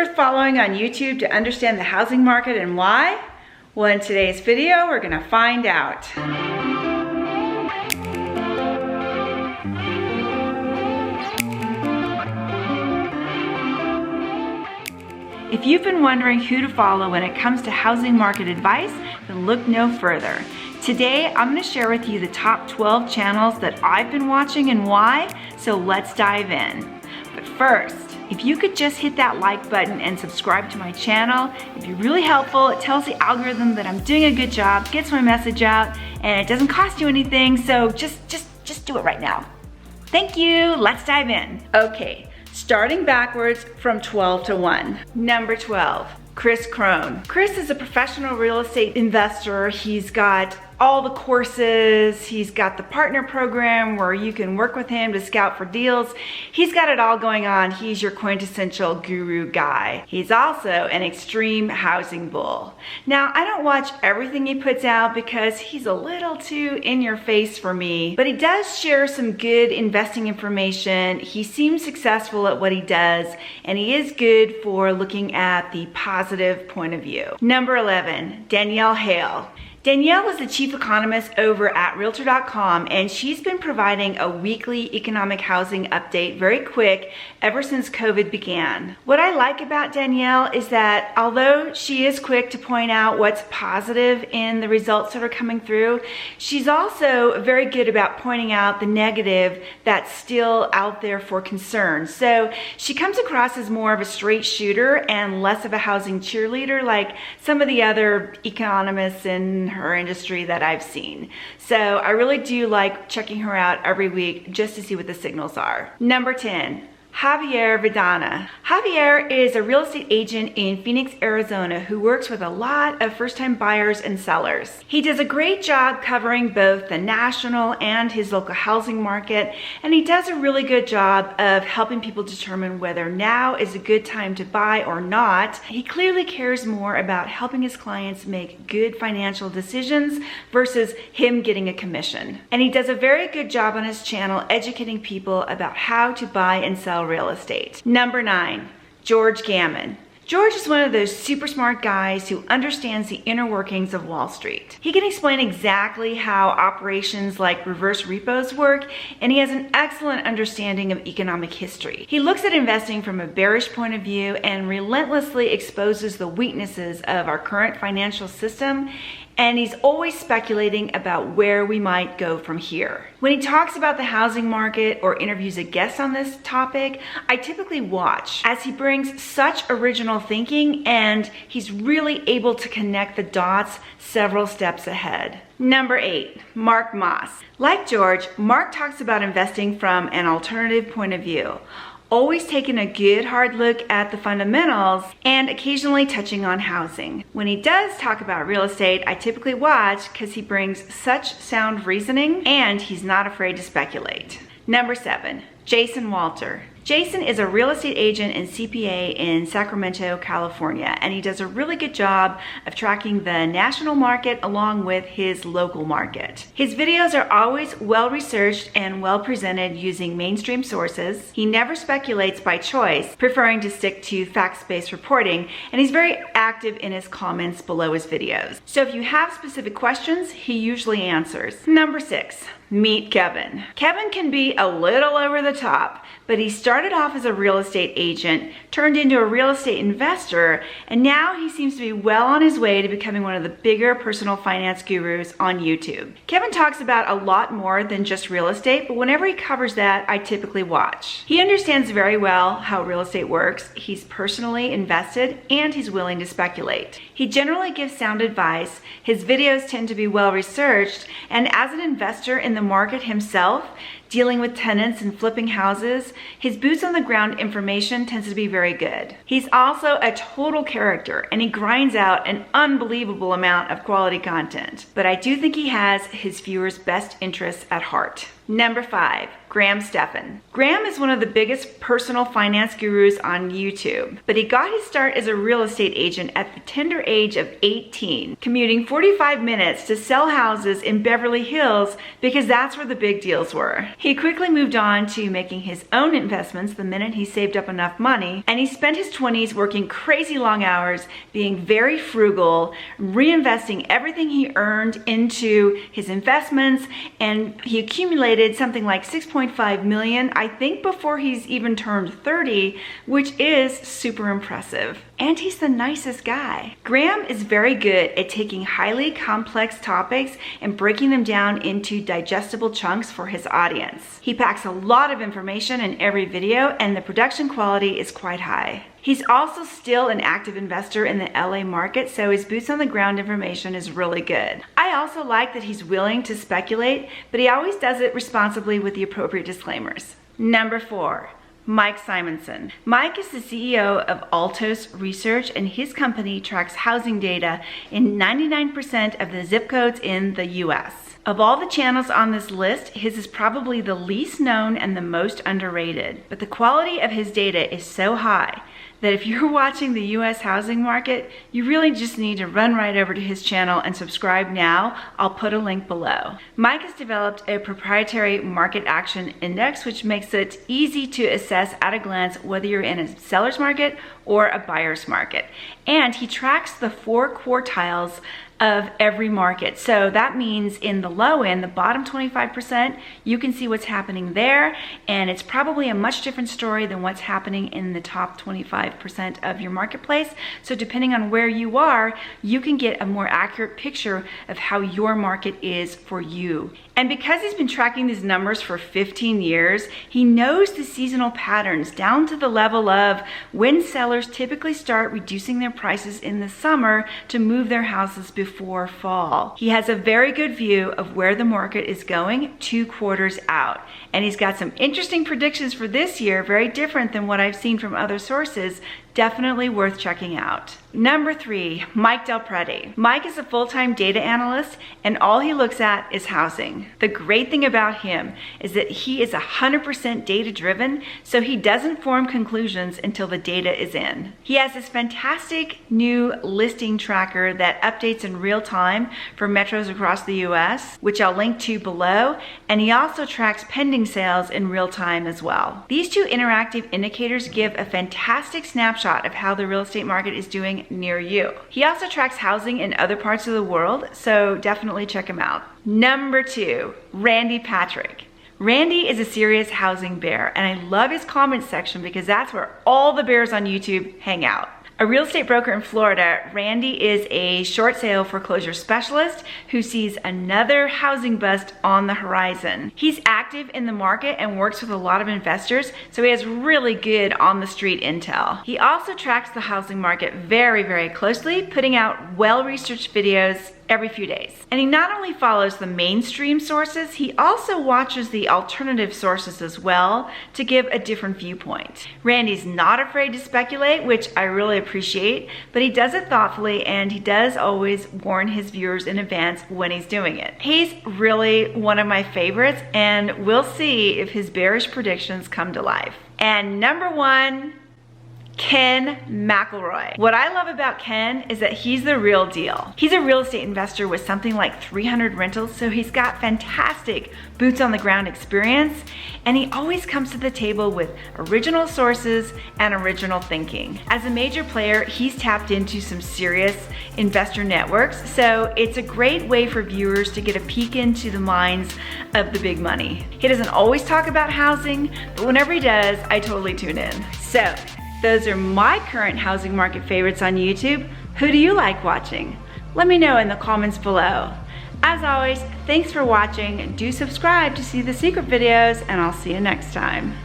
worth following on YouTube to understand the housing market and why? Well, in today's video, we're gonna find out. If you've been wondering who to follow when it comes to housing market advice, then look no further. Today, I'm gonna share with you the top 12 channels that I've been watching and why, so let's dive in. But first, if you could just hit that like button and subscribe to my channel, it'd be really helpful. It tells the algorithm that I'm doing a good job, gets my message out, and it doesn't cost you anything, so just do it right now. Thank you, let's dive in. Okay. Starting backwards from 12 to 1. Number 12, KROHN. KRIS is a professional real estate investor. He's got all the courses, he's got the partner program where you can work with him to scout for deals. He's got it all going on. He's your quintessential guru guy. He's also an extreme housing bull. Now, I don't watch everything he puts out because he's a little too in your face for me, but he does share some good investing information. He seems successful at what he does, and he is good for looking at the positive point of view. Number 11, HALE. Danielle is the chief economist over at Realtor.com, and she's been providing a weekly economic housing update very quick ever since COVID began. What I like about Danielle is that although she is quick to point out what's positive in the results that are coming through, she's also very good about pointing out the negative that's still out there for concern. So she comes across as more of a straight shooter and less of a housing cheerleader like some of the other economists in her industry that I've seen. So I really do like checking her out every week just to see what the signals are. Number 10. VIDANA. Javier is a real estate agent in Phoenix, Arizona who works with a lot of first-time buyers and sellers. He does a great job covering both the national and his local housing market, and he does a really good job of helping people determine whether now is a good time to buy or not. He clearly cares more about helping his clients make good financial decisions versus him getting a commission. And he does a very good job on his channel educating people about how to buy and sell real estate. Number 9, GAMMON. George is one of those super smart guys who understands the inner workings of Wall Street. He can explain exactly how operations like reverse repos work, and he has an excellent understanding of economic history. He looks at investing from a bearish point of view and relentlessly exposes the weaknesses of our current financial system, and he's always speculating about where we might go from here. When he talks about the housing market or interviews a guest on this topic, I typically watch as he brings such original thinking and he's really able to connect the dots several steps ahead. Number 8, Mark Moss. Like George, Mark talks about investing from an alternative point of view, always taking a good hard look at the fundamentals and occasionally touching on housing. When he does talk about real estate, I typically watch because he brings such sound reasoning and he's not afraid to speculate. Number 7, Jason Walter. Jason is a real estate agent and CPA in Sacramento, California, and he does a really good job of tracking the national market along with his local market. His videos are always well researched and well presented using mainstream sources. He never speculates by choice, preferring to stick to facts-based reporting, and he's very active in his comments below his videos. So if you have specific questions, he usually answers. Number 6, meet Kevin. Kevin can be a little over the top, but he started off as a real estate agent, turned into a real estate investor, and now he seems to be well on his way to becoming one of the bigger personal finance gurus on YouTube. Kevin talks about a lot more than just real estate, but whenever he covers that, I typically watch. He understands very well how real estate works, he's personally invested, and he's willing to speculate. He generally gives sound advice, his videos tend to be well researched, and as an investor in the market himself, dealing with tenants and flipping houses, his boots on the ground information tends to be very good. He's also a total character and he grinds out an unbelievable amount of quality content. But I do think he has his viewers' best interests at heart. Number 5, STEPHAN. Graham is one of the biggest personal finance gurus on YouTube, but he got his start as a real estate agent at the tender age of 18, commuting 45 minutes to sell houses in Beverly Hills because that's where the big deals were. He quickly moved on to making his own investments the minute he saved up enough money, and he spent his 20s working crazy long hours, being very frugal, reinvesting everything he earned into his investments, and he accumulated something like 6.5 million, I think, before he's even turned 30, which is super impressive. And he's the nicest guy. Graham is very good at taking highly complex topics and breaking them down into digestible chunks for his audience. He packs a lot of information in every video, and the production quality is quite high. He's also still an active investor in the LA market, so his boots on the ground information is really good. I also like that he's willing to speculate, but he always does it responsibly with the appropriate disclaimers. Number 4. SIMONSEN. Mike is the CEO of Altos Research, and his company tracks housing data in 99% of the zip codes in the US. Of all the channels on this list, his is probably the least known and the most underrated, but the quality of his data is so high that if you're watching the US housing market, you really just need to run right over to his channel and subscribe now. I'll put a link below. Mike has developed a proprietary market action index, which makes it easy to assess at a glance whether you're in a seller's market or a buyer's market. And he tracks the 4 quartiles of every market. So that means in the low end, the bottom 25%, you can see what's happening there, and it's probably a much different story than what's happening in the top 25% of your marketplace. So depending on where you are, you can get a more accurate picture of how your market is for you. And because he's been tracking these numbers for 15 years, he knows the seasonal patterns down to the level of when sellers typically start reducing their prices in the summer to move their houses before fall. He has a very good view of where the market is going 2 quarters out. And he's got some interesting predictions for this year, very different than what I've seen from other sources. Definitely worth checking out. Number 3, Mike DELPRETE. Mike is a full-time data analyst, and all he looks at is housing. The great thing about him is that he is 100% data-driven, so he doesn't form conclusions until the data is in. He has this fantastic new listing tracker that updates in real time for metros across the US, which I'll link to below, and he also tracks pending sales in real time as well. These 2 interactive indicators give a fantastic snapshot of how the real estate market is doing near you. He also tracks housing in other parts of the world, so definitely check him out. Number 2, Randy Patrick. Randy is a serious housing bear, and I love his comment section because that's where all the bears on YouTube hang out. A real estate broker in Florida, Randy is a short sale foreclosure specialist who sees another housing bust on the horizon. He's active in the market and works with a lot of investors, so he has really good on-the-street intel. He also tracks the housing market very, very closely, putting out well-researched videos every few days. And he not only follows the mainstream sources, he also watches the alternative sources as well to give a different viewpoint. Randy's not afraid to speculate, which I really appreciate, but he does it thoughtfully, and he does always warn his viewers in advance when he's doing it. He's really one of my favorites, and we'll see if his bearish predictions come to life. And number 1, Ken MCELROY. What I love about Ken is that he's the real deal. He's a real estate investor with something like 300 rentals, so he's got fantastic boots on the ground experience, and he always comes to the table with original sources and original thinking. As a major player, he's tapped into some serious investor networks, so it's a great way for viewers to get a peek into the minds of the big money. He doesn't always talk about housing, but whenever he does, I totally tune in. So, those are my current housing market favorites on YouTube. Who do you like watching? Let me know in the comments below. As always, thanks for watching. Do subscribe to see the secret videos, and I'll see you next time.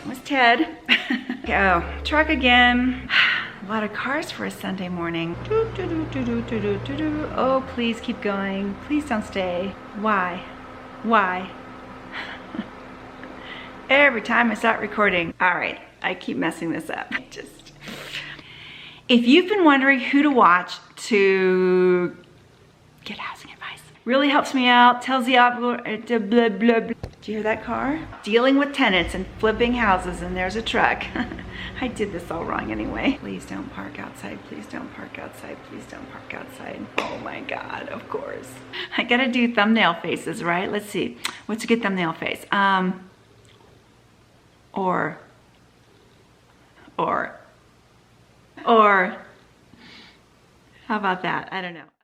What's Ted? Oh, truck again. A lot of cars for a Sunday morning. Oh, please keep going. Please don't stay. Why? Why? Every time I start recording. All right, I keep messing this up. If you've been wondering who to watch to to get housing advice. Really helps me out, tells the blah, blah, blah. Do you hear that car? Dealing with tenants and flipping houses, and there's a truck. I did this all wrong anyway. Please don't park outside, please don't park outside, please don't park outside. Oh my God, of course. I gotta do thumbnail faces, right? Let's see, what's a good thumbnail face? Or, how about that? I don't know.